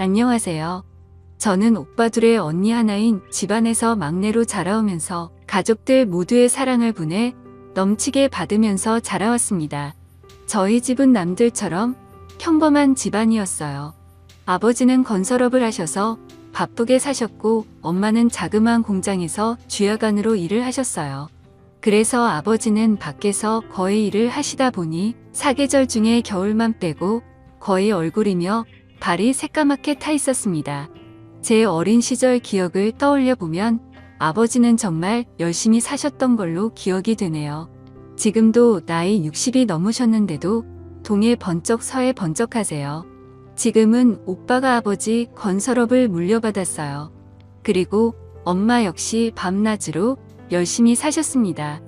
안녕하세요. 저는 오빠 둘의 언니 하나인 집안에서 막내로 자라오면서 가족들 모두의 사랑을 분에 넘치게 받으면서 자라왔습니다. 저희 집은 남들처럼 평범한 집안이었어요. 아버지는 건설업을 하셔서 바쁘게 사셨고 엄마는 자그마한 공장에서 주야간으로 일을 하셨어요. 그래서 아버지는 밖에서 거의 일을 하시다 보니 사계절 중에 겨울만 빼고 거의 얼굴이며 발이 새까맣게 타 있었습니다. 제 어린 시절 기억을 떠올려 보면 아버지는 정말 열심히 사셨던 걸로 기억이 되네요. 지금도 나이 60이 넘으셨는데도 동해 번쩍 서해 번쩍 하세요. 지금은 오빠가 아버지 건설업을 물려받았어요. 그리고 엄마 역시 밤낮으로 열심히 사셨습니다.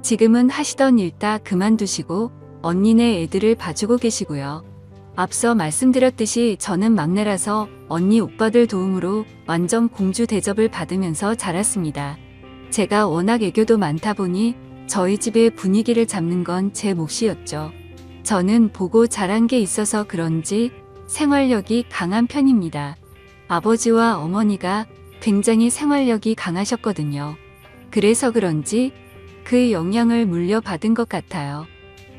지금은 하시던 일 다 그만두시고 언니네 애들을 봐주고 계시고요. 앞서 말씀드렸듯이 저는 막내라서 언니 오빠들 도움으로 완전 공주 대접을 받으면서 자랐습니다. 제가 워낙 애교도 많다 보니 저희 집의 분위기를 잡는 건 제 몫이었죠. 저는 보고 자란 게 있어서 그런지 생활력이 강한 편입니다. 아버지와 어머니가 굉장히 생활력이 강하셨거든요. 그래서 그런지 그 영향을 물려받은 것 같아요.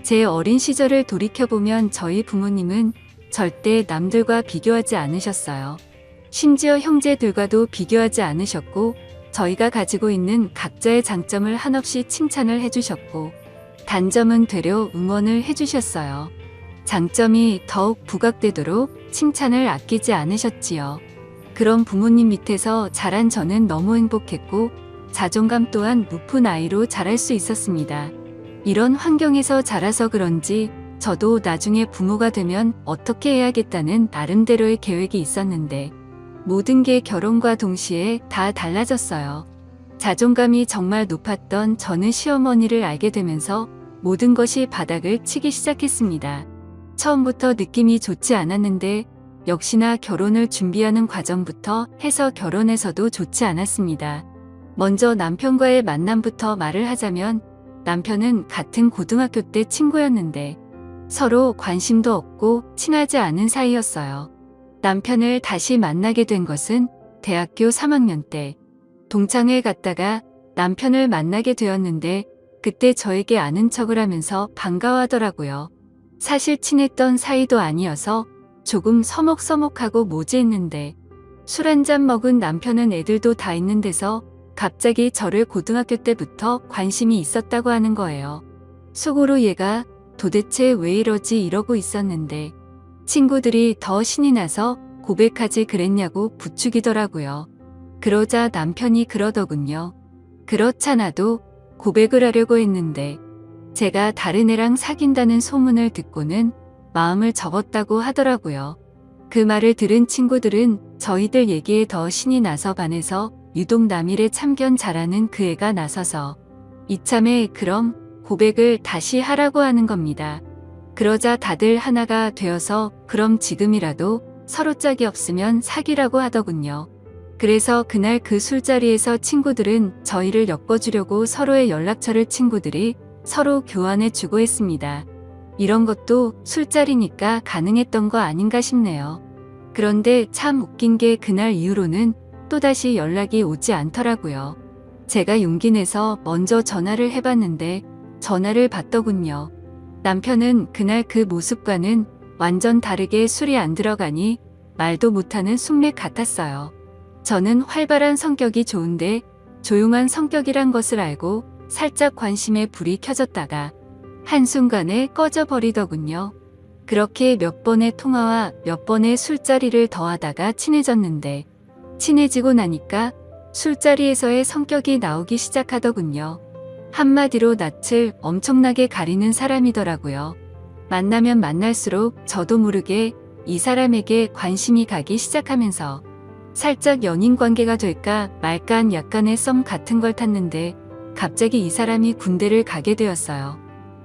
제 어린 시절을 돌이켜보면 저희 부모님은 절대 남들과 비교하지 않으셨어요. 심지어 형제들과도 비교하지 않으셨고 저희가 가지고 있는 각자의 장점을 한없이 칭찬을 해주셨고 단점은 되려 응원을 해주셨어요. 장점이 더욱 부각되도록 칭찬을 아끼지 않으셨지요. 그런 부모님 밑에서 자란 저는 너무 행복했고 자존감 또한 높은 아이로 자랄 수 있었습니다. 이런 환경에서 자라서 그런지 저도 나중에 부모가 되면 어떻게 해야겠다는 나름대로의 계획이 있었는데 모든 게 결혼과 동시에 다 달라졌어요. 자존감이 정말 높았던 저는 시어머니를 알게 되면서 모든 것이 바닥을 치기 시작했습니다. 처음부터 느낌이 좋지 않았는데 역시나 결혼을 준비하는 과정부터 해서 결혼해서도 좋지 않았습니다. 먼저 남편과의 만남부터 말을 하자면 남편은 같은 고등학교 때 친구였는데 서로 관심도 없고 친하지 않은 사이였어요. 남편을 다시 만나게 된 것은 대학교 3학년 때 동창회 갔다가 남편을 만나게 되었는데 그때 저에게 아는 척을 하면서 반가워하더라고요. 사실 친했던 사이도 아니어서 조금 서먹서먹하고 모지했는데 술 한잔 먹은 남편은 애들도 다 있는 데서 갑자기 저를 고등학교 때부터 관심이 있었다고 하는 거예요. 속으로 얘가 도대체 왜 이러지 이러고 있었는데 친구들이 더 신이 나서 고백하지 그랬냐고 부추기더라고요. 그러자 남편이 그러더군요. 그렇잖아도 고백을 하려고 했는데 제가 다른 애랑 사귄다는 소문을 듣고는 마음을 접었다고 하더라고요. 그 말을 들은 친구들은 저희들 얘기에 더 신이 나서 반해서 유독 남일에 참견 잘하는 그 애가 나서서 이참에 그럼 고백을 다시 하라고 하는 겁니다. 그러자 다들 하나가 되어서 그럼 지금이라도 서로 짝이 없으면 사귀라고 하더군요. 그래서 그날 그 술자리에서 친구들은 저희를 엮어주려고 서로의 연락처를 친구들이 서로 교환해주고 했습니다. 이런 것도 술자리니까 가능했던 거 아닌가 싶네요. 그런데 참 웃긴 게 그날 이후로는 또다시 연락이 오지 않더라고요. 제가 용기 내서 먼저 전화를 해봤는데 전화를 받더군요. 남편은 그날 그 모습과는 완전 다르게 술이 안 들어가니 말도 못하는 숙맥 같았어요. 저는 활발한 성격이 좋은데 조용한 성격이란 것을 알고 살짝 관심에 불이 켜졌다가 한순간에 꺼져버리더군요. 그렇게 몇 번의 통화와 몇 번의 술자리를 더하다가 친해졌는데 친해지고 나니까 술자리에서의 성격이 나오기 시작하더군요. 한마디로 낯을 엄청나게 가리는 사람이더라고요. 만나면 만날수록 저도 모르게 이 사람에게 관심이 가기 시작하면서 살짝 연인 관계가 될까 말까한 약간의 썸 같은 걸 탔는데 갑자기 이 사람이 군대를 가게 되었어요.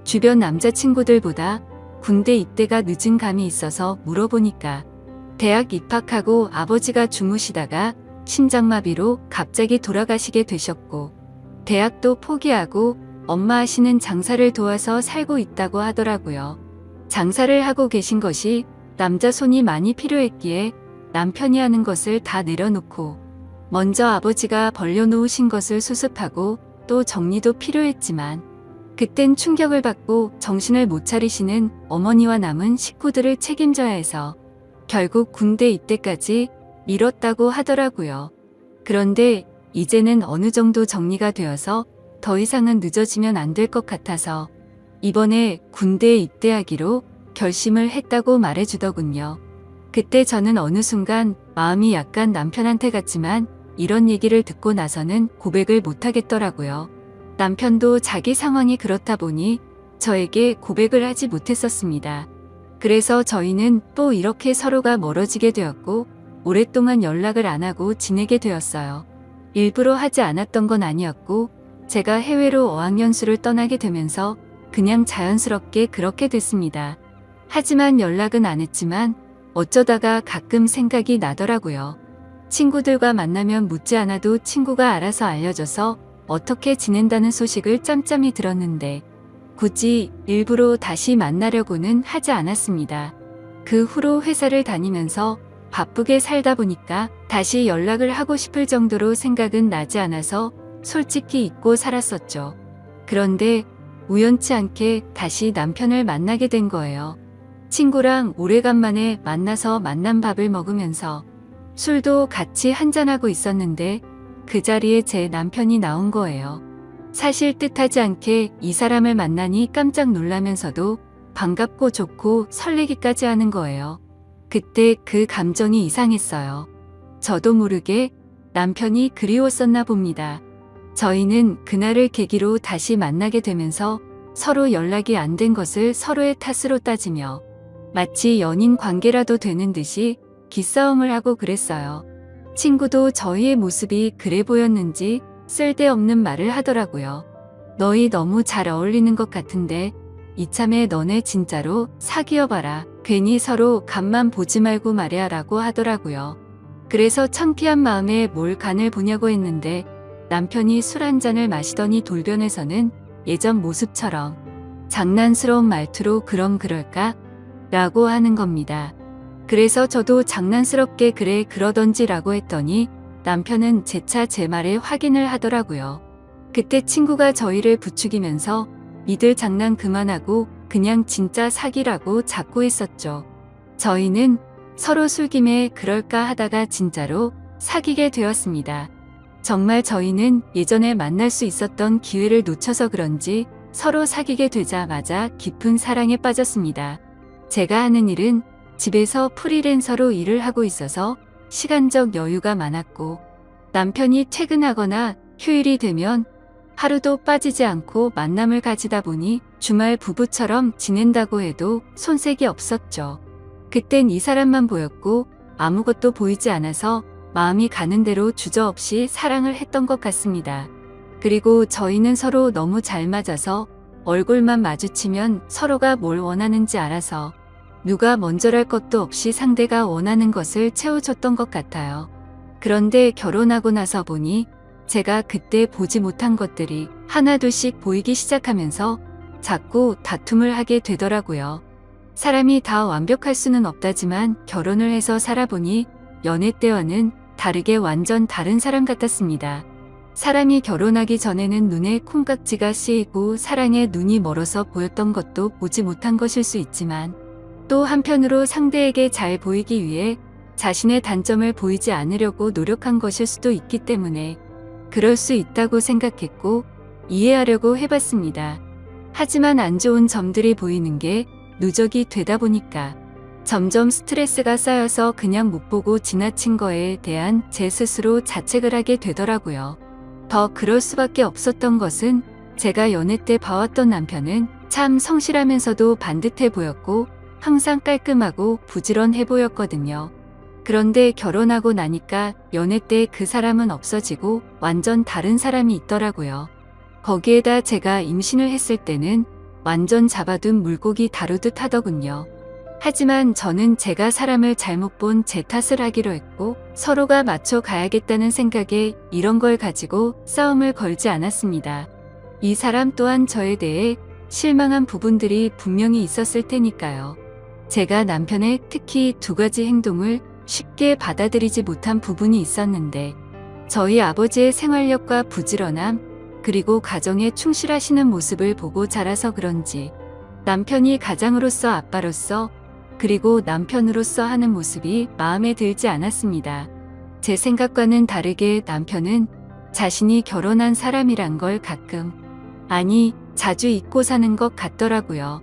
주변 남자친구들보다 군대 입대가 늦은 감이 있어서 물어보니까 대학 입학하고 아버지가 주무시다가 심장마비로 갑자기 돌아가시게 되셨고 대학도 포기하고 엄마 하시는 장사를 도와서 살고 있다고 하더라고요. 장사를 하고 계신 것이 남자 손이 많이 필요했기에 남편이 하는 것을 다 내려놓고 먼저 아버지가 벌려놓으신 것을 수습하고 또 정리도 필요했지만 그땐 충격을 받고 정신을 못 차리시는 어머니와 남은 식구들을 책임져야 해서 결국 군대 입대까지 미뤘다고 하더라고요. 그런데 이제는 어느 정도 정리가 되어서 더 이상은 늦어지면 안 될 것 같아서 이번에 군대에 입대하기로 결심을 했다고 말해주더군요. 그때 저는 어느 순간 마음이 약간 남편한테 갔지만 이런 얘기를 듣고 나서는 고백을 못하겠더라고요. 남편도 자기 상황이 그렇다 보니 저에게 고백을 하지 못했었습니다. 그래서 저희는 또 이렇게 서로가 멀어지게 되었고 오랫동안 연락을 안 하고 지내게 되었어요. 일부러 하지 않았던 건 아니었고 제가 해외로 어학연수를 떠나게 되면서 그냥 자연스럽게 그렇게 됐습니다. 하지만 연락은 안 했지만 어쩌다가 가끔 생각이 나더라고요. 친구들과 만나면 묻지 않아도 친구가 알아서 알려줘서 어떻게 지낸다는 소식을 짬짬이 들었는데 굳이 일부러 다시 만나려고는 하지 않았습니다. 그 후로 회사를 다니면서 바쁘게 살다 보니까 다시 연락을 하고 싶을 정도로 생각은 나지 않아서 솔직히 잊고 살았었죠. 그런데 우연치 않게 다시 남편을 만나게 된 거예요. 친구랑 오래간만에 만나서 만난 밥을 먹으면서 술도 같이 한잔하고 있었는데 그 자리에 제 남편이 나온 거예요. 사실 뜻하지 않게 이 사람을 만나니 깜짝 놀라면서도 반갑고 좋고 설레기까지 하는 거예요. 그때 그 감정이 이상했어요. 저도 모르게 남편이 그리웠었나 봅니다. 저희는 그날을 계기로 다시 만나게 되면서 서로 연락이 안 된 것을 서로의 탓으로 따지며 마치 연인 관계라도 되는 듯이 기싸움을 하고 그랬어요. 친구도 저희의 모습이 그래 보였는지 쓸데없는 말을 하더라고요. 너희 너무 잘 어울리는 것 같은데 이참에 너네 진짜로 사귀어봐라. 괜히 서로 간만 보지 말고 말이야 라고 하더라고요. 그래서 창피한 마음에 뭘 간을 보냐고 했는데 남편이 술 한 잔을 마시더니 돌변해서는 예전 모습처럼 장난스러운 말투로 그럼 그럴까? 라고 하는 겁니다. 그래서 저도 장난스럽게 그래 그러던지 라고 했더니 남편은 재차 제 말에 확인을 하더라고요. 그때 친구가 저희를 부추기면서 니들 장난 그만하고 그냥 진짜 사귀라고 자꾸 했었죠. 저희는 서로 술김에 그럴까 하다가 진짜로 사귀게 되었습니다. 정말 저희는 예전에 만날 수 있었던 기회를 놓쳐서 그런지 서로 사귀게 되자마자 깊은 사랑에 빠졌습니다. 제가 하는 일은 집에서 프리랜서로 일을 하고 있어서 시간적 여유가 많았고 남편이 퇴근하거나 휴일이 되면 하루도 빠지지 않고 만남을 가지다 보니 주말 부부처럼 지낸다고 해도 손색이 없었죠. 그땐 이 사람만 보였고 아무것도 보이지 않아서 마음이 가는 대로 주저없이 사랑을 했던 것 같습니다. 그리고 저희는 서로 너무 잘 맞아서 얼굴만 마주치면 서로가 뭘 원하는지 알아서 누가 먼저랄 것도 없이 상대가 원하는 것을 채워줬던 것 같아요. 그런데 결혼하고 나서 보니 제가 그때 보지 못한 것들이 하나둘씩 보이기 시작하면서 자꾸 다툼을 하게 되더라고요. 사람이 다 완벽할 수는 없다지만 결혼을 해서 살아보니 연애 때와는 다르게 완전 다른 사람 같았습니다. 사람이 결혼하기 전에는 눈에 콩깍지가 씌이고 사랑에 눈이 멀어서 보였던 것도 보지 못한 것일 수 있지만 또 한편으로 상대에게 잘 보이기 위해 자신의 단점을 보이지 않으려고 노력한 것일 수도 있기 때문에 그럴 수 있다고 생각했고 이해하려고 해봤습니다. 하지만 안 좋은 점들이 보이는 게 누적이 되다 보니까 점점 스트레스가 쌓여서 그냥 못 보고 지나친 거에 대한 제 스스로 자책을 하게 되더라고요. 더 그럴 수밖에 없었던 것은 제가 연애 때 봐왔던 남편은 참 성실하면서도 반듯해 보였고 항상 깔끔하고 부지런해 보였거든요. 그런데 결혼하고 나니까 연애 때 그 사람은 없어지고 완전 다른 사람이 있더라고요. 거기에다 제가 임신을 했을 때는 완전 잡아둔 물고기 다루듯 하더군요. 하지만 저는 제가 사람을 잘못 본 제 탓을 하기로 했고 서로가 맞춰 가야겠다는 생각에 이런 걸 가지고 싸움을 걸지 않았습니다. 이 사람 또한 저에 대해 실망한 부분들이 분명히 있었을 테니까요. 제가 남편의 특히 두 가지 행동을 쉽게 받아들이지 못한 부분이 있었는데 저희 아버지의 생활력과 부지런함 그리고 가정에 충실하시는 모습을 보고 자라서 그런지 남편이 가장으로서 아빠로서 그리고 남편으로서 하는 모습이 마음에 들지 않았습니다. 제 생각과는 다르게 남편은 자신이 결혼한 사람이란 걸 가끔, 아니, 자주 잊고 사는 것 같더라고요.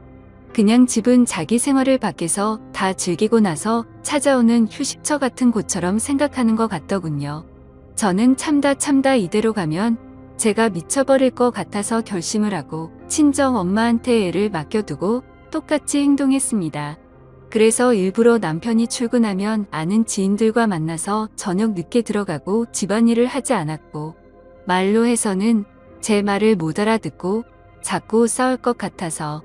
그냥 집은 자기 생활을 밖에서 다 즐기고 나서 찾아오는 휴식처 같은 곳처럼 생각하는 것 같더군요. 저는 참다 이대로 가면 제가 미쳐버릴 것 같아서 결심을 하고 친정 엄마한테 애를 맡겨두고 똑같이 행동했습니다. 그래서 일부러 남편이 출근하면 아는 지인들과 만나서 저녁 늦게 들어가고 집안일을 하지 않았고, 말로 해서는 제 말을 못 알아듣고 자꾸 싸울 것 같아서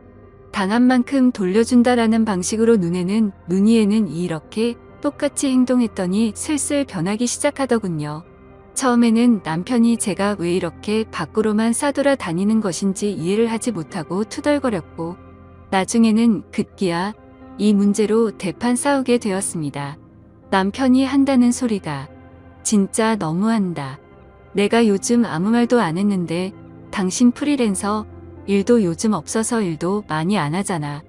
당한 만큼 돌려준다라는 방식으로 눈이에는 이렇게 똑같이 행동했더니 슬슬 변하기 시작하더군요. 처음에는 남편이 제가 왜 이렇게 밖으로만 싸돌아 다니는 것인지 이해를 하지 못하고 투덜거렸고, 나중에는 급기야 이 문제로 대판 싸우게 되었습니다. 남편이 한다는 소리가 진짜 너무한다. 내가 요즘 아무 말도 안 했는데 당신 프리랜서 일도 요즘 없어서 일도 많이 안 하잖아.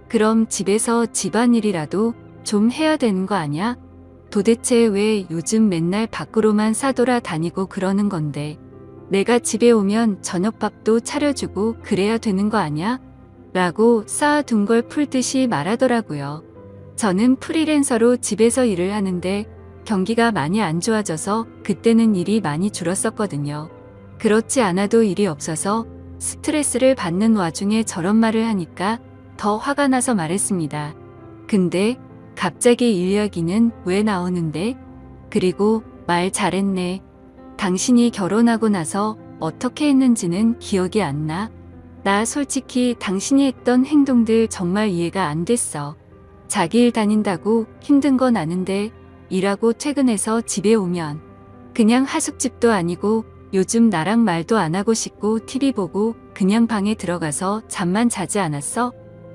그럼 집에서 집안일이라도 좀 해야 되는 거 아냐? 도대체 왜 요즘 맨날 밖으로만 싸돌아 다니고 그러는 건데 내가 집에 오면 저녁밥도 차려주고 그래야 되는 거 아냐? 라고 쌓아둔 걸 풀듯이 말하더라고요. 저는 프리랜서로 집에서 일을 하는데 경기가 많이 안 좋아져서 그때는 일이 많이 줄었었거든요. 그렇지 않아도 일이 없어서 스트레스를 받는 와중에 저런 말을 하니까 더 화가 나서 말했습니다. 근데 갑자기 일 이야기는 왜 나오는데? 그리고 말 잘했네. 당신이 결혼하고 나서 어떻게 했는지는 기억이 안 나? 나 솔직히 당신이 했던 행동들 정말 이해가 안 됐어. 자기 일 다닌다고 힘든 건 아는데 일하고 퇴근해서 집에 오면 그냥 하숙집도 아니고 요즘 나랑 말도 안 하고 싶고 TV 보고 그냥 방에 들어가서 잠만 자지 않았어?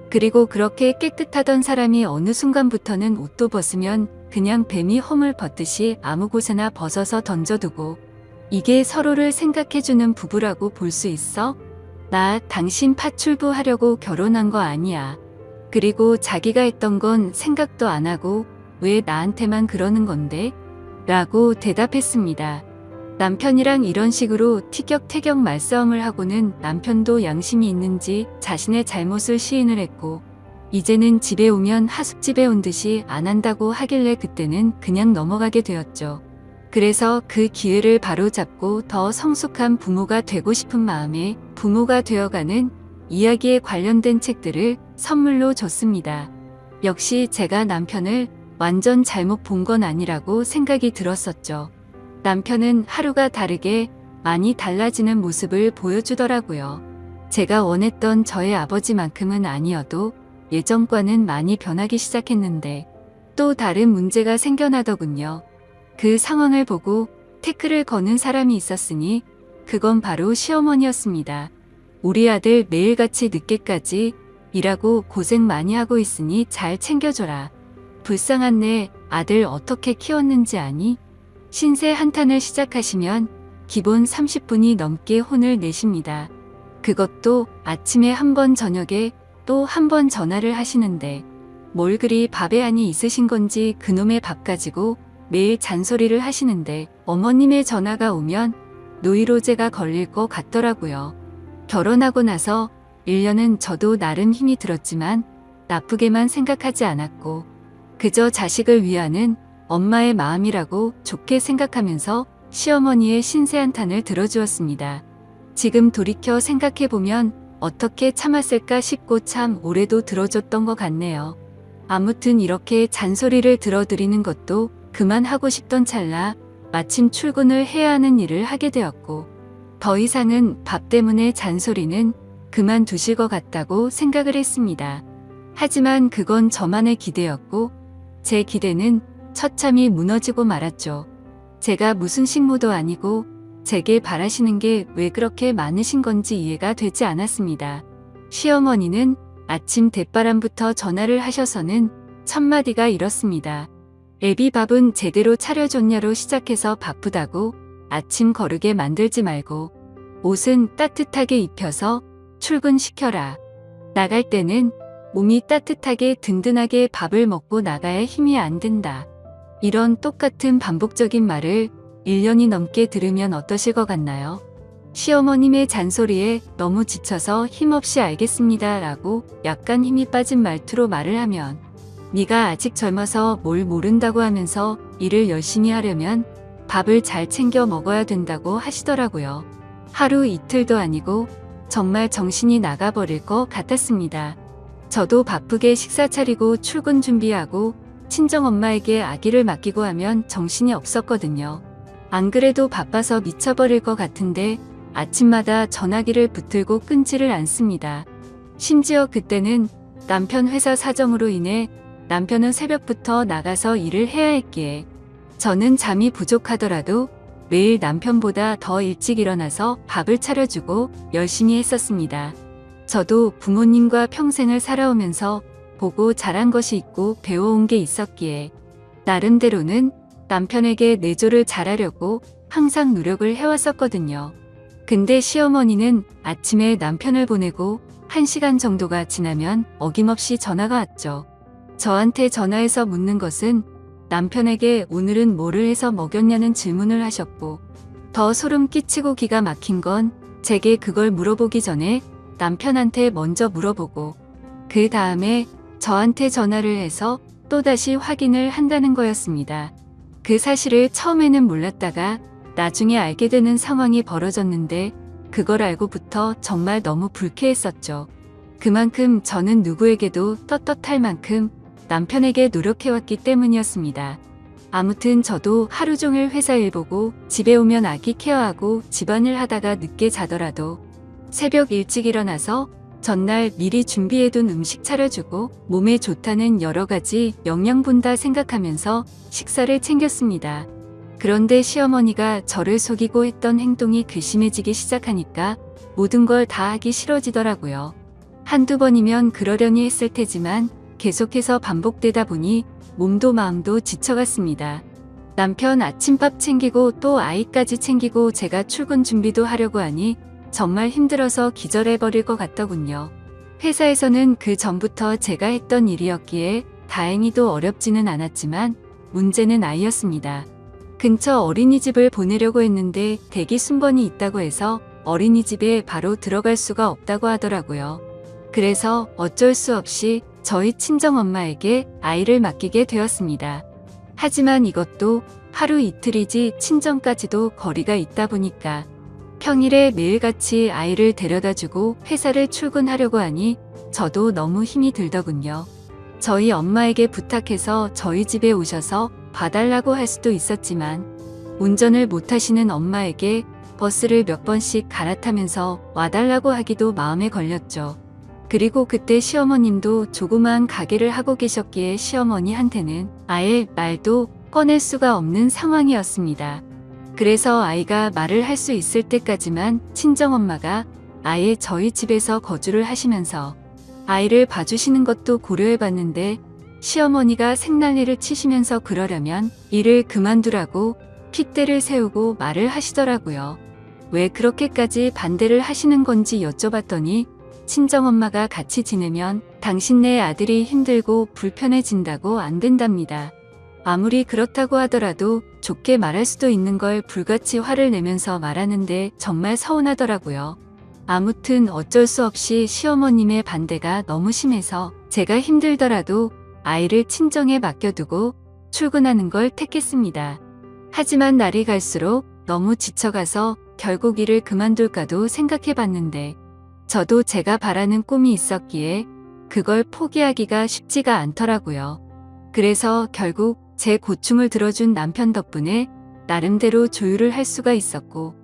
그리고 그렇게 깨끗하던 사람이 어느 순간부터는 옷도 벗으면 그냥 뱀이 허물 벗듯이 아무 곳에나 벗어서 던져두고 이게 서로를 생각해주는 부부라고 볼 수 있어? 나 당신 파출부 하려고 결혼한 거 아니야. 그리고 자기가 했던 건 생각도 안 하고 왜 나한테만 그러는 건데? 라고 대답했습니다. 남편이랑 이런 식으로 티격태격 말싸움을 하고는 남편도 양심이 있는지 자신의 잘못을 시인을 했고 이제는 집에 오면 하숙집에 온 듯이 안 한다고 하길래 그때는 그냥 넘어가게 되었죠. 그래서 그 기회를 바로잡고 더 성숙한 부모가 되고 싶은 마음에 부모가 되어가는 이야기에 관련된 책들을 선물로 줬습니다. 역시 제가 남편을 완전 잘못 본 건 아니라고 생각이 들었었죠. 남편은 하루가 다르게 많이 달라지는 모습을 보여주더라고요. 제가 원했던 저의 아버지만큼은 아니어도 예전과는 많이 변하기 시작했는데 또 다른 문제가 생겨나더군요. 그 상황을 보고 태클을 거는 사람이 있었으니 그건 바로 시어머니였습니다. 우리 아들 매일같이 늦게까지 일하고 고생 많이 하고 있으니 잘 챙겨줘라. 불쌍한 내 아들 어떻게 키웠는지 아니? 신세 한탄을 시작하시면 기본 30분이 넘게 혼을 내십니다. 그것도 아침에 한 번 저녁에 또 한 번 전화를 하시는데 뭘 그리 밥에 안이 있으신 건지 그놈의 밥 가지고 매일 잔소리를 하시는데 어머님의 전화가 오면 노이로제가 걸릴 것 같더라고요. 결혼하고 나서 1년은 저도 나름 힘이 들었지만 나쁘게만 생각하지 않았고 그저 자식을 위하는 엄마의 마음이라고 좋게 생각하면서 시어머니의 신세한탄을 들어주었습니다. 지금 돌이켜 생각해보면 어떻게 참았을까 싶고 참 오래도 들어줬던 것 같네요. 아무튼 이렇게 잔소리를 들어드리는 것도 그만하고 싶던 찰나 마침 출근을 해야 하는 일을 하게 되었고 더 이상은 밥 때문에 잔소리는 그만두실 것 같다고 생각을 했습니다. 하지만 그건 저만의 기대였고 제 기대는 처참히 무너지고 말았죠. 제가 무슨 식모도 아니고 제게 바라시는 게 왜 그렇게 많으신 건지 이해가 되지 않았습니다. 시어머니는 아침 대바람부터 전화를 하셔서는 첫마디가 이렇습니다. 애비 밥은 제대로 차려줬냐로 시작해서 바쁘다고 아침 거르게 만들지 말고 옷은 따뜻하게 입혀서 출근시켜라. 나갈 때는 몸이 따뜻하게 든든하게 밥을 먹고 나가야 힘이 안 든다. 이런 똑같은 반복적인 말을 1년이 넘게 들으면 어떠실 것 같나요? 시어머님의 잔소리에 너무 지쳐서 힘없이 알겠습니다 라고 약간 힘이 빠진 말투로 말을 하면 네가 아직 젊어서 뭘 모른다고 하면서 일을 열심히 하려면 밥을 잘 챙겨 먹어야 된다고 하시더라고요. 하루 이틀도 아니고 정말 정신이 나가버릴 것 같았습니다. 저도 바쁘게 식사 차리고 출근 준비하고 친정엄마에게 아기를 맡기고 하면 정신이 없었거든요. 안 그래도 바빠서 미쳐버릴 것 같은데 아침마다 전화기를 붙들고 끊지를 않습니다. 심지어 그때는 남편 회사 사정으로 인해 남편은 새벽부터 나가서 일을 해야 했기에 저는 잠이 부족하더라도 매일 남편보다 더 일찍 일어나서 밥을 차려주고 열심히 했었습니다. 저도 부모님과 평생을 살아오면서 보고 자란 것이 있고 배워온 게 있었기에 나름대로는 남편에게 내조를 잘하려고 항상 노력을 해왔었거든요. 근데 시어머니는 아침에 남편을 보내고 1시간 정도가 지나면 어김없이 전화가 왔죠. 저한테 전화해서 묻는 것은 남편에게 오늘은 뭐를 해서 먹였냐는 질문을 하셨고 더 소름 끼치고 기가 막힌 건 제게 그걸 물어보기 전에 남편한테 먼저 물어보고 그 다음에 저한테 전화를 해서 또다시 확인을 한다는 거였습니다. 그 사실을 처음에는 몰랐다가 나중에 알게 되는 상황이 벌어졌는데 그걸 알고부터 정말 너무 불쾌했었죠. 그만큼 저는 누구에게도 떳떳할 만큼 남편에게 노력해왔기 때문이었습니다. 아무튼 저도 하루 종일 회사 일 보고 집에 오면 아기 케어하고 집안일 하다가 늦게 자더라도 새벽 일찍 일어나서 전날 미리 준비해둔 음식 차려주고 몸에 좋다는 여러 가지 영양분 다 생각하면서 식사를 챙겼습니다. 그런데 시어머니가 저를 속이고 했던 행동이 괘씸해지기 시작하니까 모든 걸 다 하기 싫어지더라고요. 한두 번이면 그러려니 했을 테지만 계속해서 반복되다 보니 몸도 마음도 지쳐갔습니다. 남편 아침밥 챙기고 또 아이까지 챙기고 제가 출근 준비도 하려고 하니 정말 힘들어서 기절해버릴 것 같더군요. 회사에서는 그 전부터 제가 했던 일이었기에 다행히도 어렵지는 않았지만 문제는 아이였습니다. 근처 어린이집을 보내려고 했는데 대기 순번이 있다고 해서 어린이집에 바로 들어갈 수가 없다고 하더라고요. 그래서 어쩔 수 없이 저희 친정엄마에게 아이를 맡기게 되었습니다. 하지만 이것도 하루 이틀이지 친정까지도 거리가 있다 보니까 평일에 매일같이 아이를 데려다주고 회사를 출근하려고 하니 저도 너무 힘이 들더군요. 저희 엄마에게 부탁해서 저희 집에 오셔서 봐달라고 할 수도 있었지만 운전을 못하시는 엄마에게 버스를 몇 번씩 갈아타면서 와달라고 하기도 마음에 걸렸죠. 그리고 그때 시어머님도 조그마한 가게를 하고 계셨기에 시어머니한테는 아예 말도 꺼낼 수가 없는 상황이었습니다. 그래서 아이가 말을 할 수 있을 때까지만 친정엄마가 아예 저희 집에서 거주를 하시면서 아이를 봐주시는 것도 고려해봤는데 시어머니가 생난리를 치시면서 그러려면 일을 그만두라고 핏대를 세우고 말을 하시더라고요. 왜 그렇게까지 반대를 하시는 건지 여쭤봤더니 친정엄마가 같이 지내면 당신네 아들이 힘들고 불편해진다고 안 된답니다. 아무리 그렇다고 하더라도 좋게 말할 수도 있는 걸 불같이 화를 내면서 말하는데 정말 서운하더라고요. 아무튼 어쩔 수 없이 시어머님의 반대가 너무 심해서 제가 힘들더라도 아이를 친정에 맡겨두고 출근하는 걸 택했습니다. 하지만 날이 갈수록 너무 지쳐가서 결국 일을 그만둘까도 생각해봤는데 저도 제가 바라는 꿈이 있었기에 그걸 포기하기가 쉽지가 않더라고요. 그래서 결국 제 고충을 들어준 남편 덕분에 나름대로 조율을 할 수가 있었고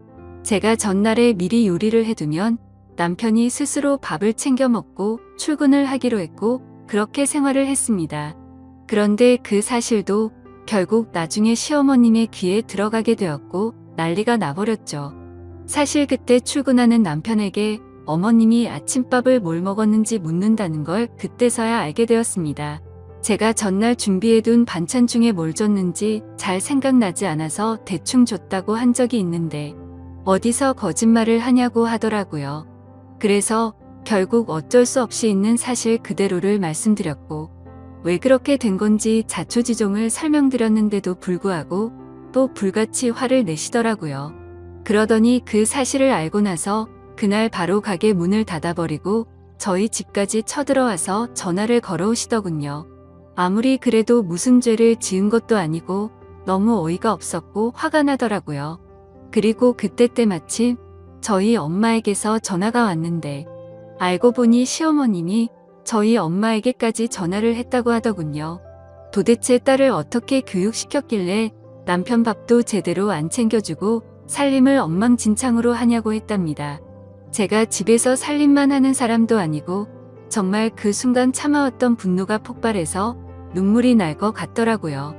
제가 전날에 미리 요리를 해두면 남편이 스스로 밥을 챙겨 먹고 출근을 하기로 했고 그렇게 생활을 했습니다. 그런데 그 사실도 결국 나중에 시어머님의 귀에 들어가게 되었고 난리가 나버렸죠. 사실 그때 출근하는 남편에게 어머님이 아침밥을 뭘 먹었는지 묻는다는 걸 그때서야 알게 되었습니다. 제가 전날 준비해둔 반찬 중에 뭘 줬는지 잘 생각나지 않아서 대충 줬다고 한 적이 있는데 어디서 거짓말을 하냐고 하더라고요. 그래서 결국 어쩔 수 없이 있는 사실 그대로를 말씀드렸고 왜 그렇게 된 건지 자초지종을 설명드렸는데도 불구하고 또 불같이 화를 내시더라고요. 그러더니 그 사실을 알고 나서 그날 바로 가게 문을 닫아버리고 저희 집까지 쳐들어와서 전화를 걸어오시더군요. 아무리 그래도 무슨 죄를 지은 것도 아니고 너무 어이가 없었고 화가 나더라고요. 그리고 그때 때마침 저희 엄마에게서 전화가 왔는데 알고 보니 시어머님이 저희 엄마에게까지 전화를 했다고 하더군요. 도대체 딸을 어떻게 교육시켰길래 남편 밥도 제대로 안 챙겨주고 살림을 엉망진창으로 하냐고 했답니다. 제가 집에서 살림만 하는 사람도 아니고 정말 그 순간 참아왔던 분노가 폭발해서 눈물이 날 것 같더라고요.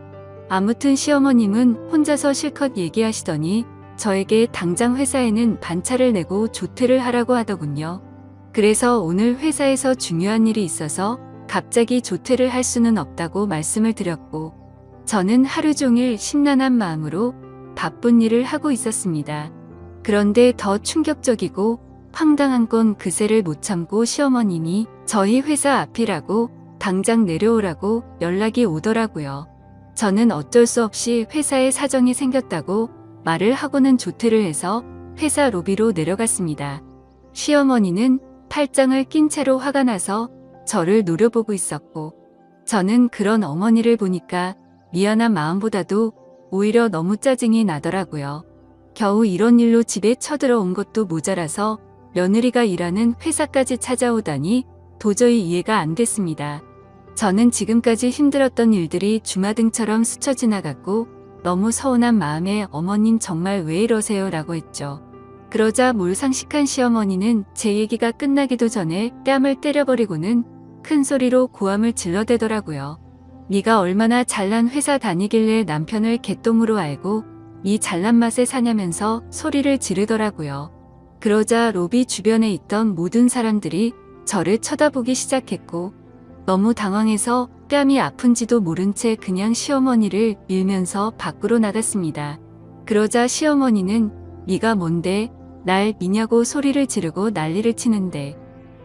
아무튼 시어머님은 혼자서 실컷 얘기하시더니 저에게 당장 회사에는 반차를 내고 조퇴를 하라고 하더군요. 그래서 오늘 회사에서 중요한 일이 있어서 갑자기 조퇴를 할 수는 없다고 말씀을 드렸고 저는 하루 종일 심란한 마음으로 바쁜 일을 하고 있었습니다. 그런데 더 충격적이고 황당한 건 그새를 못 참고 시어머님이 저희 회사 앞이라고 당장 내려오라고 연락이 오더라고요. 저는 어쩔 수 없이 회사에 사정이 생겼다고 말을 하고는 조퇴를 해서 회사 로비로 내려갔습니다. 시어머니는 팔짱을 낀 채로 화가 나서 저를 노려보고 있었고 저는 그런 어머니를 보니까 미안한 마음보다도 오히려 너무 짜증이 나더라고요. 겨우 이런 일로 집에 쳐들어온 것도 모자라서 며느리가 일하는 회사까지 찾아오다니 도저히 이해가 안 됐습니다. 저는 지금까지 힘들었던 일들이 주마등처럼 스쳐 지나갔고 너무 서운한 마음에 어머님 정말 왜 이러세요? 라고 했죠. 그러자 몰상식한 시어머니는 제 얘기가 끝나기도 전에 뺨을 때려버리고는 큰 소리로 고함을 질러대더라고요. 네가 얼마나 잘난 회사 다니길래 남편을 개똥으로 알고 네 잘난 맛에 사냐면서 소리를 지르더라고요. 그러자 로비 주변에 있던 모든 사람들이 저를 쳐다보기 시작했고 너무 당황해서 뺨이 아픈지도 모른 채 그냥 시어머니를 밀면서 밖으로 나갔습니다. 그러자 시어머니는 네가 뭔데 날 미냐고 소리를 지르고 난리를 치는데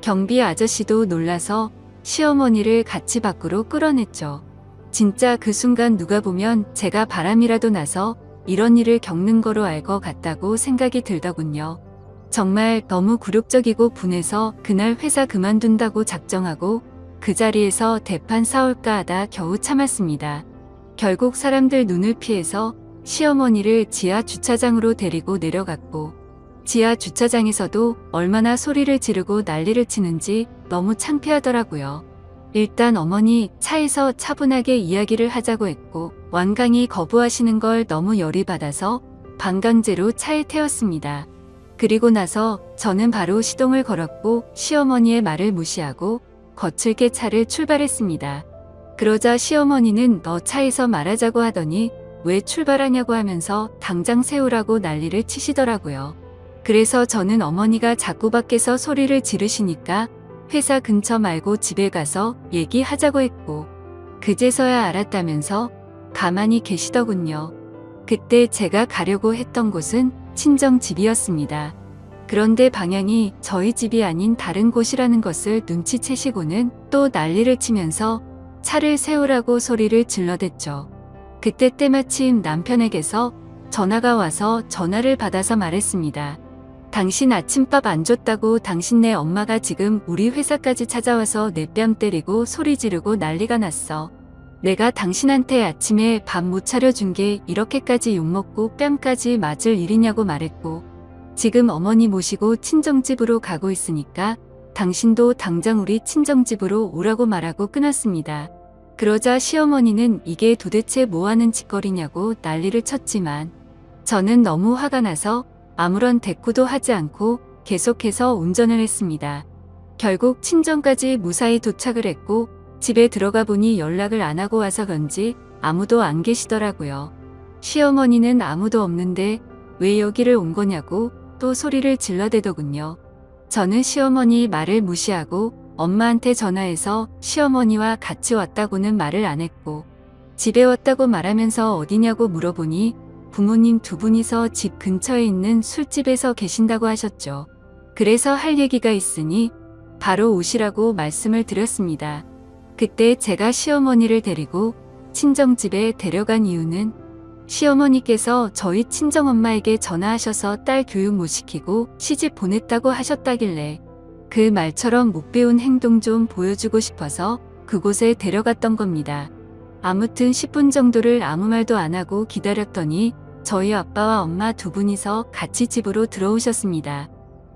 경비 아저씨도 놀라서 시어머니를 같이 밖으로 끌어냈죠. 진짜 그 순간 누가 보면 제가 바람이라도 나서 이런 일을 겪는 거로 알 것 같다고 생각이 들더군요. 정말 너무 굴욕적이고 분해서 그날 회사 그만둔다고 작정하고 그 자리에서 대판 싸울까 하다 겨우 참았습니다. 결국 사람들 눈을 피해서 시어머니를 지하 주차장으로 데리고 내려갔고 지하 주차장에서도 얼마나 소리를 지르고 난리를 치는지 너무 창피하더라고요. 일단 어머니 차에서 차분하게 이야기를 하자고 했고 완강히 거부하시는 걸 너무 열이 받아서 반강제로 차에 태웠습니다. 그리고 나서 저는 바로 시동을 걸었고 시어머니의 말을 무시하고 거칠게 차를 출발했습니다. 그러자 시어머니는 너 차에서 말하자고 하더니 왜 출발하냐고 하면서 당장 세우라고 난리를 치시더라고요. 그래서 저는 어머니가 자꾸 밖에서 소리를 지르시니까 회사 근처 말고 집에 가서 얘기하자고 했고 그제서야 알았다면서 가만히 계시더군요. 그때 제가 가려고 했던 곳은 친정집이었습니다. 그런데 방향이 저희 집이 아닌 다른 곳이라는 것을 눈치채시고는 또 난리를 치면서 차를 세우라고 소리를 질러댔죠. 그때 때마침 남편에게서 전화가 와서 전화를 받아서 말했습니다. 당신 아침밥 안 줬다고 당신네 엄마가 지금 우리 회사까지 찾아와서 내 뺨 때리고 소리 지르고 난리가 났어. 내가 당신한테 아침에 밥 못 차려준 게 이렇게까지 욕먹고 뺨까지 맞을 일이냐고 말했고 지금 어머니 모시고 친정집으로 가고 있으니까 당신도 당장 우리 친정집으로 오라고 말하고 끊었습니다. 그러자 시어머니는 이게 도대체 뭐하는 짓거리냐고 난리를 쳤지만 저는 너무 화가 나서 아무런 대꾸도 하지 않고 계속해서 운전을 했습니다. 결국 친정까지 무사히 도착을 했고 집에 들어가 보니 연락을 안 하고 와서 그런지 아무도 안 계시더라고요. 시어머니는 아무도 없는데 왜 여기를 온 거냐고 또 소리를 질러대더군요. 저는 시어머니 말을 무시하고 엄마한테 전화해서 시어머니와 같이 왔다고는 말을 안 했고 집에 왔다고 말하면서 어디냐고 물어보니 부모님 두 분이서 집 근처에 있는 술집에서 계신다고 하셨죠. 그래서 할 얘기가 있으니 바로 오시라고 말씀을 드렸습니다. 그때 제가 시어머니를 데리고 친정집에 데려간 이유는 시어머니께서 저희 친정엄마에게 전화하셔서 딸 교육 못 시키고 시집 보냈다고 하셨다길래 그 말처럼 못 배운 행동 좀 보여주고 싶어서 그곳에 데려갔던 겁니다. 아무튼 10분 정도를 아무 말도 안 하고 기다렸더니 저희 아빠와 엄마 두 분이서 같이 집으로 들어오셨습니다.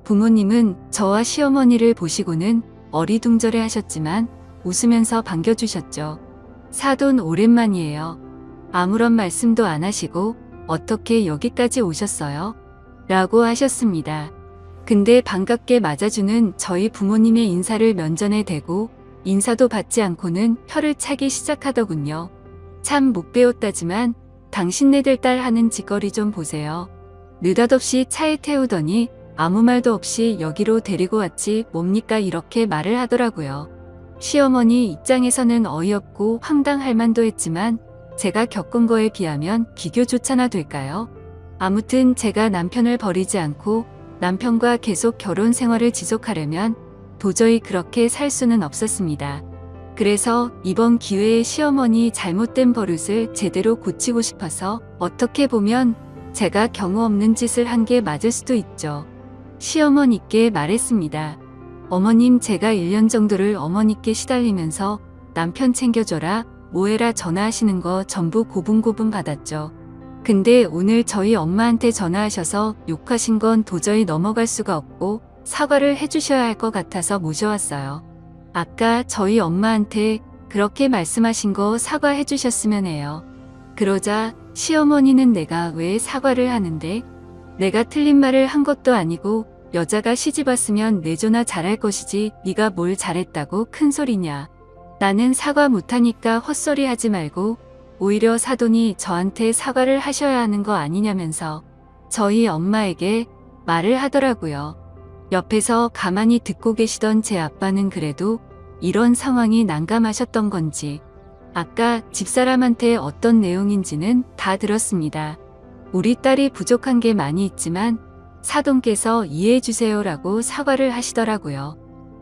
부모님은 저와 시어머니를 보시고는 어리둥절해 하셨지만 웃으면서 반겨주셨죠. 사돈 오랜만이에요. 아무런 말씀도 안 하시고 어떻게 여기까지 오셨어요? 라고 하셨습니다. 근데 반갑게 맞아주는 저희 부모님의 인사를 면전에 대고 인사도 받지 않고는 혀를 차기 시작하더군요. 참 못 배웠다지만 당신네들 딸 하는 짓거리 좀 보세요. 느닷없이 차에 태우더니 아무 말도 없이 여기로 데리고 왔지 뭡니까 이렇게 말을 하더라고요. 시어머니 입장에서는 어이없고 황당할 만도 했지만 제가 겪은 거에 비하면 비교조차나 될까요? 아무튼 제가 남편을 버리지 않고 남편과 계속 결혼 생활을 지속하려면 도저히 그렇게 살 수는 없었습니다. 그래서 이번 기회에 시어머니 잘못된 버릇을 제대로 고치고 싶어서 어떻게 보면 제가 경우 없는 짓을 한 게 맞을 수도 있죠. 시어머니께 말했습니다. 어머님 제가 1년 정도를 어머니께 시달리면서 남편 챙겨줘라 뭐해라 전화하시는 거 전부 고분고분 받았죠. 근데 오늘 저희 엄마한테 전화하셔서 욕하신 건 도저히 넘어갈 수가 없고 사과를 해주셔야 할 것 같아서 모셔왔어요. 아까 저희 엄마한테 그렇게 말씀하신 거 사과해 주셨으면 해요. 그러자 시어머니는 내가 왜 사과를 하는데? 내가 틀린 말을 한 것도 아니고 여자가 시집 왔으면 내조나 잘할 것이지 네가 뭘 잘했다고 큰 소리냐. 나는 사과 못하니까 헛소리 하지 말고 오히려 사돈이 저한테 사과를 하셔야 하는 거 아니냐면서 저희 엄마에게 말을 하더라고요. 옆에서 가만히 듣고 계시던 제 아빠는 그래도 이런 상황이 난감하셨던 건지 아까 집사람한테 어떤 내용인지는 다 들었습니다. 우리 딸이 부족한 게 많이 있지만 사돈께서 이해해 주세요라고 사과를 하시더라고요.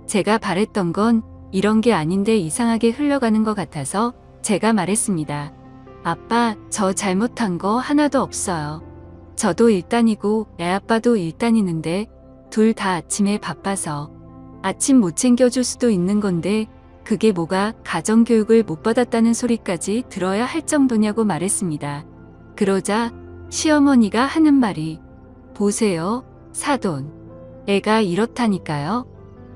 제가 바랬던 건 이런 게 아닌데 이상하게 흘러가는 것 같아서 제가 말했습니다. 아빠, 저 잘못한 거 하나도 없어요. 저도 일단이고 애아빠도 일단이는데 둘 다 아침에 바빠서 아침 못 챙겨줄 수도 있는 건데 그게 뭐가 가정교육을 못 받았다는 소리까지 들어야 할 정도냐고 말했습니다. 그러자 시어머니가 하는 말이 보세요, 사돈. 애가 이렇다니까요.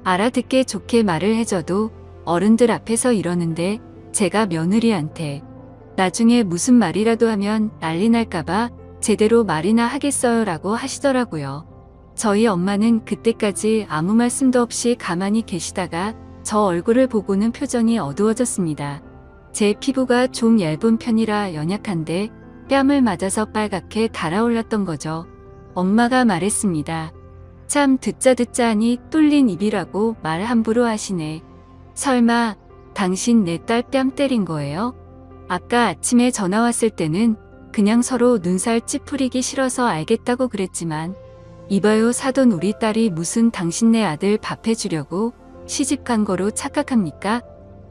알아듣게 좋게 말을 해줘도 어른들 앞에서 이러는데 제가 며느리한테 나중에 무슨 말이라도 하면 난리 날까봐 제대로 말이나 하겠어요 라고 하시더라고요. 저희 엄마는 그때까지 아무 말씀도 없이 가만히 계시다가 저 얼굴을 보고는 표정이 어두워졌습니다. 제 피부가 좀 얇은 편이라 연약한데 뺨을 맞아서 빨갛게 달아올랐던 거죠. 엄마가 말했습니다. 참 듣자 하니 뚫린 입이라고 말 함부로 하시네. 설마 당신 내 딸 뺨 때린 거예요? 아까 아침에 전화 왔을 때는 그냥 서로 눈살 찌푸리기 싫어서 알겠다고 그랬지만 이봐요 사돈 우리 딸이 무슨 당신네 아들 밥 해주려고 시집간 거로 착각합니까?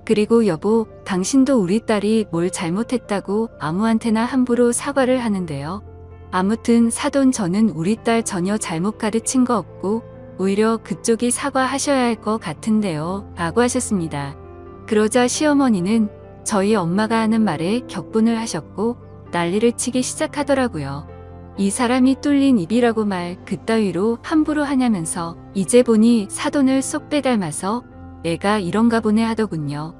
그리고 여보 당신도 우리 딸이 뭘 잘못했다고 아무한테나 함부로 사과를 하는데요. 아무튼 사돈 저는 우리 딸 전혀 잘못 가르친 거 없고 오히려 그쪽이 사과하셔야 할 것 같은데요 라고 하셨습니다. 그러자 시어머니는 저희 엄마가 하는 말에 격분을 하셨고 난리를 치기 시작하더라고요. 이 사람이 뚫린 입이라고 말 그따위로 함부로 하냐면서 이제 보니 사돈을 쏙 빼닮아서 애가 이런가 보네 하더군요.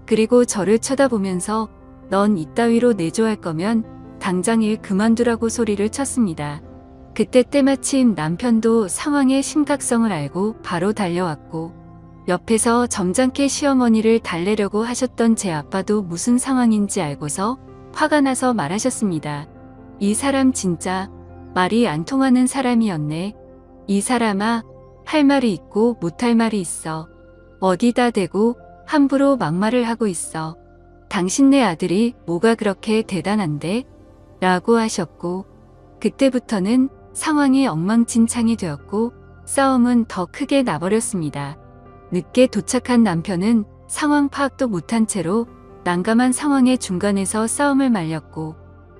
그리고 저를 쳐다보면서 넌 이따위로 내조할 거면 당장 일 그만두라고 소리를 쳤습니다. 그때 때마침 남편도 상황의 심각성을 알고 바로 달려왔고 옆에서 점잖게 시어머니를 달래려고 하셨던 제 아빠도 무슨 상황인지 알고서 화가 나서 말하셨습니다. 이 사람 진짜 말이 안 통하는 사람이었네. 이 사람아 할 말이 있고 못할 말이 있어. 어디다 대고 함부로 막말을 하고 있어. 당신네 아들이 뭐가 그렇게 대단한데? 라고 하셨고, 그때부터는 상황이 엉망진창이 되었고 싸움은 더 크게 나버렸습니다. 늦게 도착한 남편은 상황 파악도 못한 채로 난감한 상황의 중간에서 싸움을 말렸고,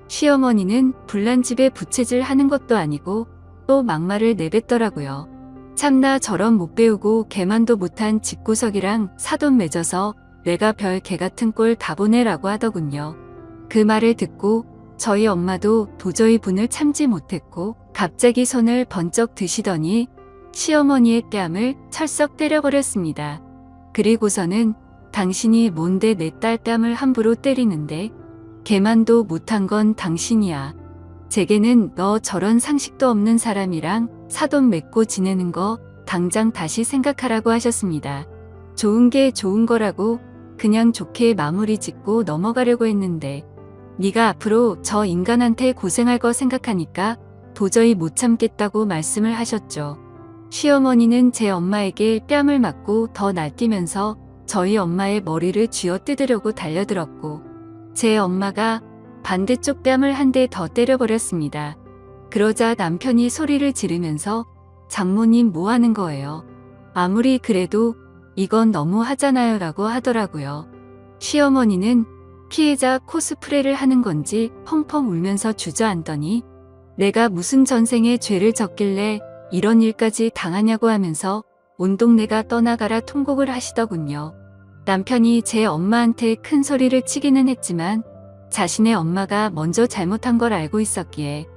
시어머니는 불난 집에 부채질 하는 것도 아니고 또 막말을 내뱉더라고요. 참나 저런 못 배우고 개만도 못한 집구석이랑 사돈 맺어서 내가 별 개같은 꼴 다 보내라고 하더군요. 그 말을 듣고 저희 엄마도 도저히 분을 참지 못했고 갑자기 손을 번쩍 드시더니 시어머니의 뺨을 철썩 때려버렸습니다. 그리고서는 당신이 뭔데 내 딸 뺨을 함부로 때리는데? 개만도 못한 건 당신이야. 제게는 너 저런 상식도 없는 사람이랑 사돈 맺고 지내는 거 당장 다시 생각하라고 하셨습니다. 좋은 게 좋은 거라고 그냥 좋게 마무리 짓고 넘어가려고 했는데 네가 앞으로 저 인간한테 고생할 거 생각하니까 도저히 못 참겠다고 말씀을 하셨죠. 시어머니는 제 엄마에게 뺨을 맞고 더 날뛰면서 저희 엄마의 머리를 쥐어뜯으려고 달려들었고 제 엄마가 반대쪽 뺨을 한 대 더 때려버렸습니다. 그러자 남편이 소리를 지르면서 장모님 뭐 하는 거예요? 아무리 그래도 이건 너무 하잖아요 라고 하더라고요. 시어머니는 피해자 코스프레를 하는 건지 펑펑 울면서 주저앉더니 내가 무슨 전생에 죄를 졌길래 이런 일까지 당하냐고 하면서 온 동네가 떠나가라 통곡을 하시더군요. 남편이 제 엄마한테 큰 소리를 치기는 했지만 자신의 엄마가 먼저 잘못한 걸 알고 있었기에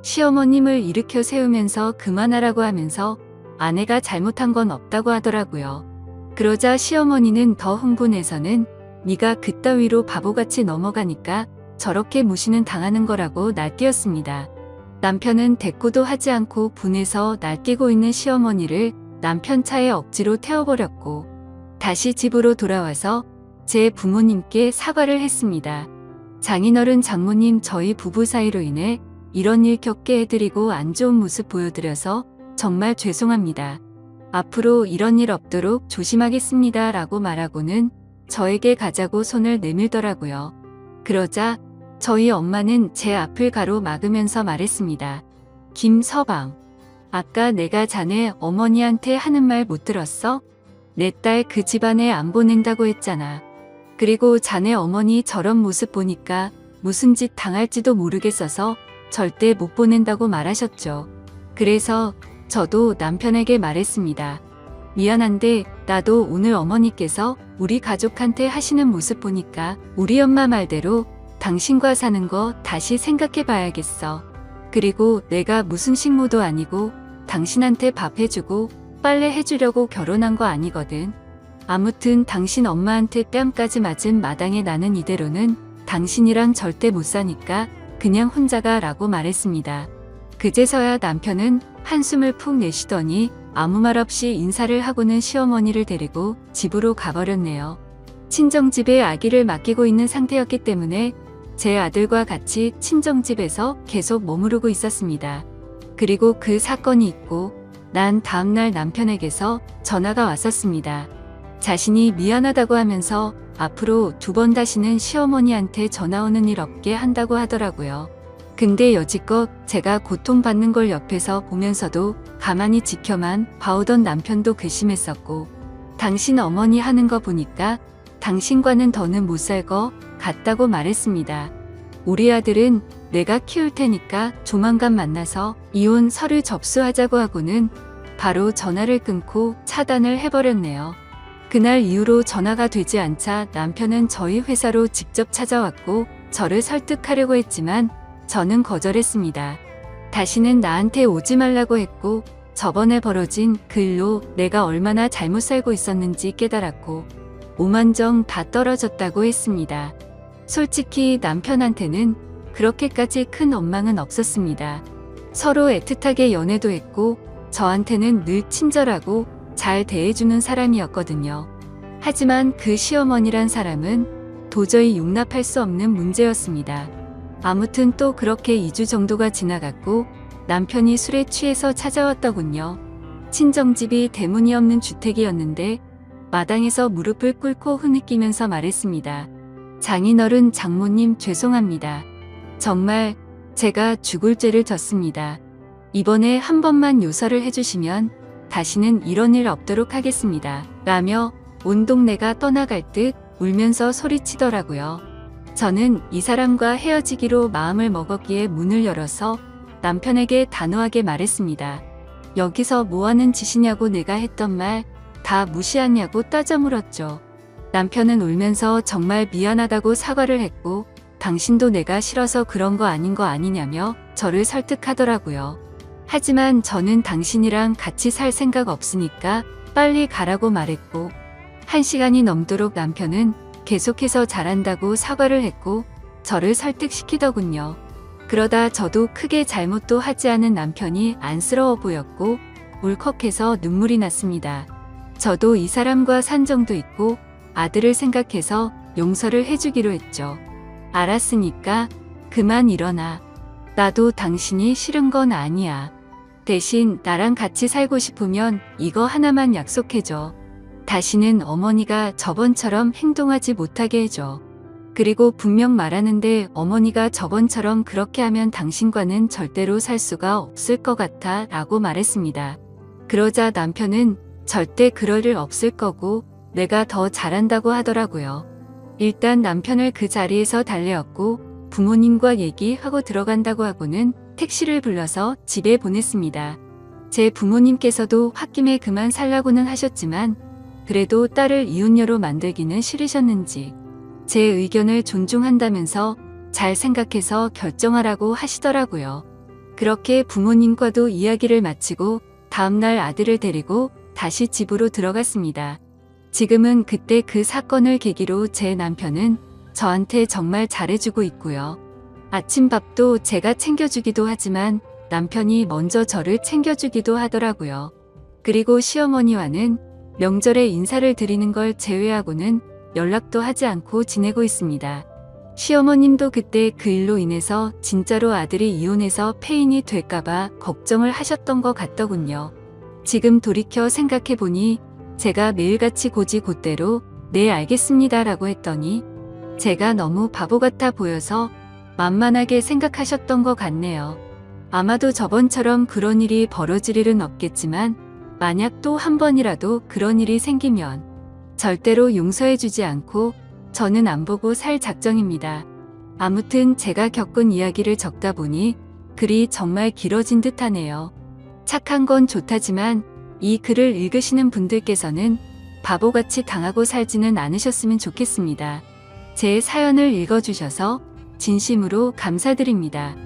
시어머님을 일으켜 세우면서 그만하라고 하면서 아내가 잘못한 건 없다고 하더라고요. 그러자 시어머니는 더 흥분해서는 네가 그따위로 바보같이 넘어가니까 저렇게 무시는 당하는 거라고 날뛰었습니다. 남편은 대꾸도 하지 않고 분해서 날뛰고 있는 시어머니를 남편 차에 억지로 태워버렸고 다시 집으로 돌아와서 제 부모님께 사과를 했습니다. 장인어른 장모님 저희 부부 사이로 인해 이런 일 겪게 해드리고 안 좋은 모습 보여드려서 정말 죄송합니다. 앞으로 이런 일 없도록 조심하겠습니다 라고 말하고는 저에게 가자고 손을 내밀더라고요. 그러자 저희 엄마는 제 앞을 가로막으면서 말했습니다. 김서방, 아까 내가 자네 어머니한테 하는 말 못 들었어? 내 딸 그 집안에 안 보낸다고 했잖아. 그리고 자네 어머니 저런 모습 보니까 무슨 짓 당할지도 모르겠어서 절대 못 보낸다고 말하셨죠. 그래서 저도 남편에게 말했습니다. 미안한데 나도 오늘 어머니께서 우리 가족한테 하시는 모습 보니까 우리 엄마 말대로 당신과 사는 거 다시 생각해 봐야겠어. 그리고 내가 무슨 식모도 아니고 당신한테 밥 해주고 빨래 해주려고 결혼한 거 아니거든. 아무튼 당신 엄마한테 뺨까지 맞은 마당에 나는 이대로는 당신이랑 절대 못 사니까 그냥 혼자 가라고 말했습니다. 그제서야 남편은 한숨을 푹 내쉬더니 아무 말 없이 인사를 하고는 시어머니를 데리고 집으로 가버렸네요. 친정집에 아기를 맡기고 있는 상태였기 때문에 제 아들과 같이 친정집에서 계속 머무르고 있었습니다. 그리고 그 사건이 있고 난 다음날 남편에게서 전화가 왔었습니다. 자신이 미안하다고 하면서 앞으로 2번 다시는 시어머니한테 전화 오는 일 없게 한다고 하더라고요. 근데 여지껏 제가 고통받는 걸 옆에서 보면서도 가만히 지켜만 봐오던 남편도 괘씸했었고 당신 어머니 하는 거 보니까 당신과는 더는 못 살 거 같다고 말했습니다. 우리 아들은 내가 키울 테니까 조만간 만나서 이혼 서류 접수하자고 하고는 바로 전화를 끊고 차단을 해버렸네요. 그날 이후로 전화가 되지 않자 남편은 저희 회사로 직접 찾아왔고 저를 설득하려고 했지만 저는 거절했습니다. 다시는 나한테 오지 말라고 했고 저번에 벌어진 그 일로 내가 얼마나 잘못 살고 있었는지 깨달았고 오만정 다 떨어졌다고 했습니다. 솔직히 남편한테는 그렇게까지 큰 원망은 없었습니다. 서로 애틋하게 연애도 했고 저한테는 늘 친절하고 잘 대해주는 사람이었거든요. 하지만 그 시어머니란 사람은 도저히 용납할 수 없는 문제였습니다. 아무튼 또 그렇게 2주 정도가 지나갔고 남편이 술에 취해서 찾아왔더군요. 친정집이 대문이 없는 주택이었는데 마당에서 무릎을 꿇고 흐느끼면서 말했습니다. 장인어른, 장모님 죄송합니다. 정말 제가 죽을 죄를 졌습니다. 이번에 한 번만 용서를 해주시면 다시는 이런 일 없도록 하겠습니다. 라며 온 동네가 떠나갈 듯 울면서 소리치더라고요. 저는 이 사람과 헤어지기로 마음을 먹었기에 문을 열어서 남편에게 단호하게 말했습니다. 여기서 뭐하는 짓이냐고 내가 했던 말 다 무시하냐고 따져 물었죠. 남편은 울면서 정말 미안하다고 사과를 했고 당신도 내가 싫어서 그런 거 아닌 거 아니냐며 저를 설득하더라고요. 하지만 저는 당신이랑 같이 살 생각 없으니까 빨리 가라고 말했고 1시간이 넘도록 남편은 계속해서 잘한다고 사과를 했고 저를 설득시키더군요. 그러다 저도 크게 잘못도 하지 않은 남편이 안쓰러워 보였고 울컥해서 눈물이 났습니다. 저도 이 사람과 산정도 있고 아들을 생각해서 용서를 해주기로 했죠. 알았으니까 그만 일어나. 나도 당신이 싫은 건 아니야. 대신 나랑 같이 살고 싶으면 이거 하나만 약속해줘. 다시는 어머니가 저번처럼 행동하지 못하게 해줘. 그리고 분명 말하는데 어머니가 저번처럼 그렇게 하면 당신과는 절대로 살 수가 없을 것 같아 라고 말했습니다. 그러자 남편은 절대 그럴 일 없을 거고 내가 더 잘한다고 하더라고요. 일단 남편을 그 자리에서 달래었고 부모님과 얘기하고 들어간다고 하고는 택시를 불러서 집에 보냈습니다. 제 부모님께서도 홧김에 그만 살라고는 하셨지만 그래도 딸을 이혼녀로 만들기는 싫으셨는지 제 의견을 존중한다면서 잘 생각해서 결정하라고 하시더라고요. 그렇게 부모님과도 이야기를 마치고 다음날 아들을 데리고 다시 집으로 들어갔습니다. 지금은 그때 그 사건을 계기로 제 남편은 저한테 정말 잘해주고 있고요. 아침밥도 제가 챙겨주기도 하지만 남편이 먼저 저를 챙겨주기도 하더라고요. 그리고 시어머니와는 명절에 인사를 드리는 걸 제외하고는 연락도 하지 않고 지내고 있습니다. 시어머님도 그때 그 일로 인해서 진짜로 아들이 이혼해서 폐인이 될까봐 걱정을 하셨던 것 같더군요. 지금 돌이켜 생각해보니 제가 매일같이 곧이곧대로 네 알겠습니다 라고 했더니 제가 너무 바보 같아 보여서 만만하게 생각하셨던 것 같네요. 아마도 저번처럼 그런 일이 벌어질 일은 없겠지만 만약 또 한 번이라도 그런 일이 생기면 절대로 용서해주지 않고 저는 안 보고 살 작정입니다. 아무튼 제가 겪은 이야기를 적다 보니 글이 정말 길어진 듯하네요. 착한 건 좋다지만 이 글을 읽으시는 분들께서는 바보같이 당하고 살지는 않으셨으면 좋겠습니다. 제 사연을 읽어주셔서 진심으로 감사드립니다.